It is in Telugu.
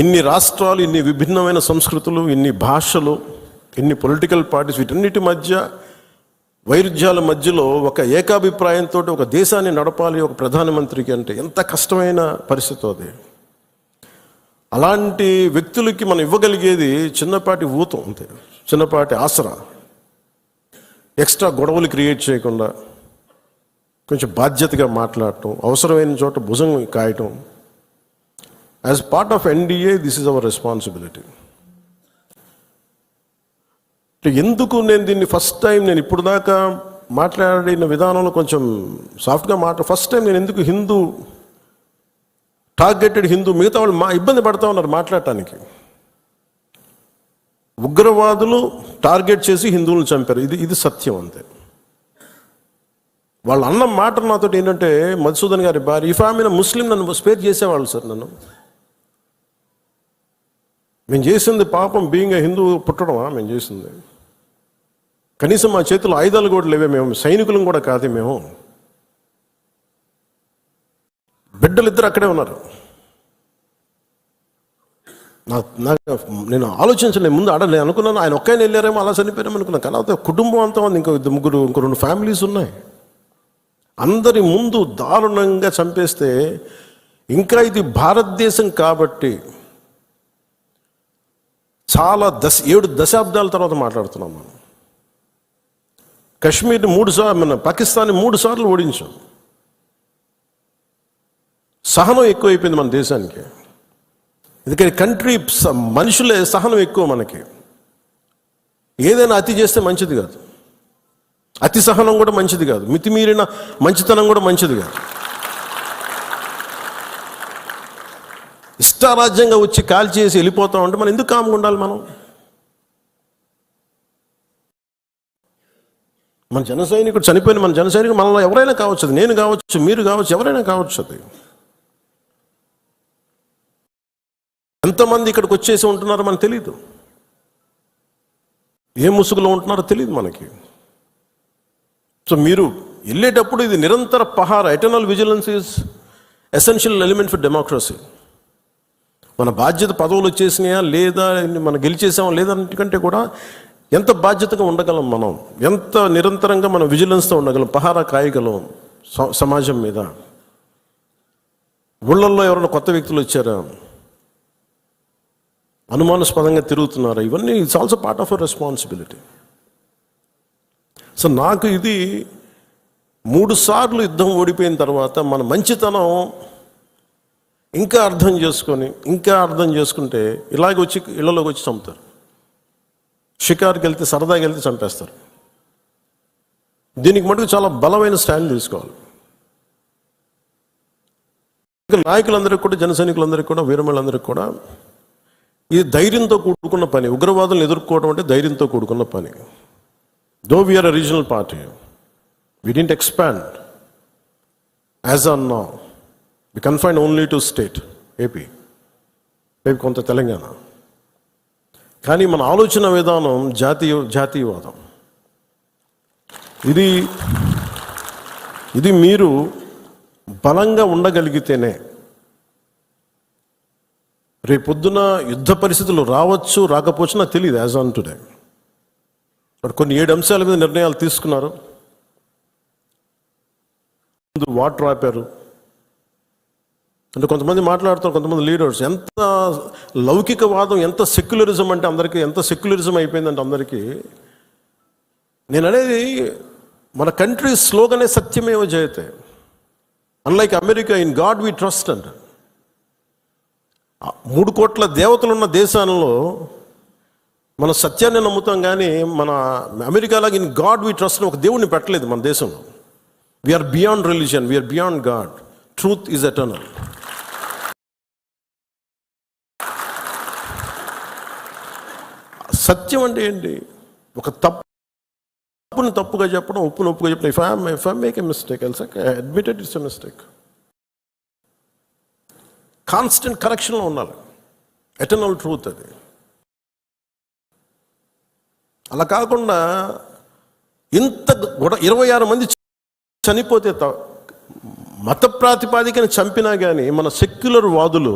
ఇన్ని రాష్ట్రాలు, ఇన్ని విభిన్నమైన సంస్కృతులు, ఇన్ని భాషలు, ఇన్ని పొలిటికల్ పార్టీస్, వీటన్నిటి మధ్య వైరుధ్యాల మధ్యలో ఒక ఏకాభిప్రాయంతో ఒక దేశాన్ని నడపాలి ఒక ప్రధానమంత్రికి అంటే ఎంత కష్టమైన పరిస్థితి అది. అలాంటి వ్యక్తులకి మనం ఇవ్వగలిగేది చిన్నపాటి ఊతం అంతే, చిన్నపాటి ఆసరా. ఎక్స్ట్రా గొడవలు క్రియేట్ చేయకుండా కొంచెం బాధ్యతగా మాట్లాడటం, అవసరమైన చోట భుజం కాయటం. As part of NDA this is our responsibility. ఎందుకు నేను దీన్ని ఫస్ట్ టైం, నేను ఇప్పుడు దాకా మాట్లాడిన విధానంలో కొంచెం సాఫ్ట్గా ఫస్ట్ టైం నేను ఎందుకు హిందూ, టార్గెటెడ్ హిందూ, మిగతా వాళ్ళు ఇబ్బంది పడతా ఉన్నారు మాట్లాడటానికి. ఉగ్రవాదులు టార్గెట్ చేసి హిందువులను చంపారు, ఇది సత్యం అంతే. వాళ్ళు అన్న మాట నాతో ఏంటంటే, మధుసూదన్ గారి భార్య, ఇఫ్ ఆమె ముస్లిం నన్ను స్పేర్ చేసేవాళ్ళు సార్. మేము చేసింది పాపం, బీయింగ్ హిందూ పుట్టడమా మేము చేసింది? కనీసం మా చేతుల్లో ఆయుధాలు కూడా లేవే, మేము సైనికులం కూడా కాదు. మేము బిడ్డలిద్దరు అక్కడే ఉన్నారు. నేను ఆలోచించలేదు ముందు. నేను అనుకున్నాను ఆయన ఒక్కైనా వెళ్ళారేమో, అలా చనిపోయారేమో అనుకున్నాను. కానీ కుటుంబం అంతా ఉంది, ఇంకో ముగ్గురు, ఇంకో 2 ఫ్యామిలీస్ ఉన్నాయి. అందరి ముందు దారుణంగా చంపేస్తే, ఇంకా ఇది భారతదేశం కాబట్టి చాలా 7 దశాబ్దాల తర్వాత మాట్లాడుతున్నాం మనం. కశ్మీర్ని 3 సార్లు, మన పాకిస్తాన్ని 3 సార్లు ఓడించాం. సహనం ఎక్కువైపోయింది మన దేశానికి. ఎందుకంటే కంట్రీ మనుషులే సహనం ఎక్కువ మనకి. ఏదైనా అతి చేస్తే మంచిది కాదు, అతి సహనం కూడా మంచిది కాదు, మితిమీరిన మంచితనం కూడా మంచిది కాదు. ఇష్టారాజ్యంగా వచ్చి కాల్ చేసి వెళ్ళిపోతా ఉంటే మనం ఎందుకు కామ్గా ఉండాలి? మన జన సైనికుడు చనిపోయిన మన జన సైనికుడు మనలో ఎవరైనా కావచ్చు, అది నేను కావచ్చు, మీరు కావచ్చు, ఎవరైనా కావచ్చు. అది ఎంతమంది ఇక్కడికి వచ్చేసి ఉంటున్నారో మనకు తెలియదు, ఏ ముసుగులో ఉంటున్నారో తెలియదు మనకి. సో మీరు వెళ్ళేటప్పుడు ఇది నిరంతర పహార, eternal vigilance is essential element for democracy. మన బాధ్యత పదవులు వచ్చేసినాయా లేదా, మనం గెలిచేసామా లేదా కంటే కూడా ఎంత బాధ్యతగా ఉండగలం మనం, ఎంత నిరంతరంగా మనం విజిలెన్స్తో ఉండగలం, పహారా కాయగలం సమాజం మీద. ఊళ్ళల్లో ఎవరైనా కొత్త వ్యక్తులు వచ్చారా, అనుమానాస్పదంగా తిరుగుతున్నారా, ఇవన్నీ it's also part of our responsibility. So నాకు ఇది 3 సార్లు యుద్ధం ఓడిపోయిన తర్వాత మన మంచితనం ఇంకా అర్థం చేసుకుంటే ఇలాగ వచ్చి ఇళ్లలోకి వచ్చి చంపుతారు. షికార్కి వెళ్తే, సరదాకి వెళ్తే చంపేస్తారు. దీనికి మటుకు చాలా బలమైన స్టాండ్ తీసుకోవాలి. నాయకులందరికీ కూడా, జన సైనికులందరికీ కూడా, వీరమలందరికీ కూడా ఇది ధైర్యంతో కూడుకున్న పని. ఉగ్రవాదులను ఎదుర్కోవడం అంటే ధైర్యంతో కూడుకున్న పని. Though we are a regional party, we didn't expand as on now, we confine only to state AP, maybe కొంత తెలంగాణ. కానీ మన ఆలోచన విధానం జాతీయవాదం. ఇది మీరు బలంగా ఉండగలిగితేనే రేపొద్దున యుద్ధ పరిస్థితులు రావచ్చు, రాకపోవచ్చు, నాకు తెలియదు యాజ్ ఆన్ టుడే. బట్ కొన్ని 7 అంశాల మీద నిర్ణయాలు తీసుకున్నారు. వాటర్ ఆపారు అంటే కొంతమంది మాట్లాడుతారు, కొంతమంది లీడర్స్. ఎంత లౌకికవాదం, ఎంత సెక్యులరిజం అంటే అందరికీ, ఎంత సెక్యులరిజం అయిపోయిందంటే అందరికీ. నేను అనేది మన కంట్రీ స్లోగనే సత్యమేవ జయతే. Unlike America, in God we trust అంట. 3 కోట్ల దేవతలు ఉన్న దేశాలలో మన సత్యాన్ని నమ్ముతాం, కానీ మన అమెరికాలాగా ఇన్ గాడ్ వి ట్రస్ట్ ఒక దేవుడిని పెట్టలేదు మన దేశంలో. We are beyond religion, we are beyond God. Truth is eternal. సత్యం అంటే ఏంటి? ఒక తప్పుని తప్పుగా చెప్పడం, ఒప్పుని ఒప్పుగా చెప్పడం. If I make a mistake, I'll say admitted it's a mistake. Constant కరెక్షన్లో ఉండాలి. ఎటర్నల్ ట్రూత్ అది. అలా కాకుండా ఇంత 26 మంది చనిపోతే మత ప్రాతిపాదికని చంపినా కానీ మన సెక్యులర్ వాదులు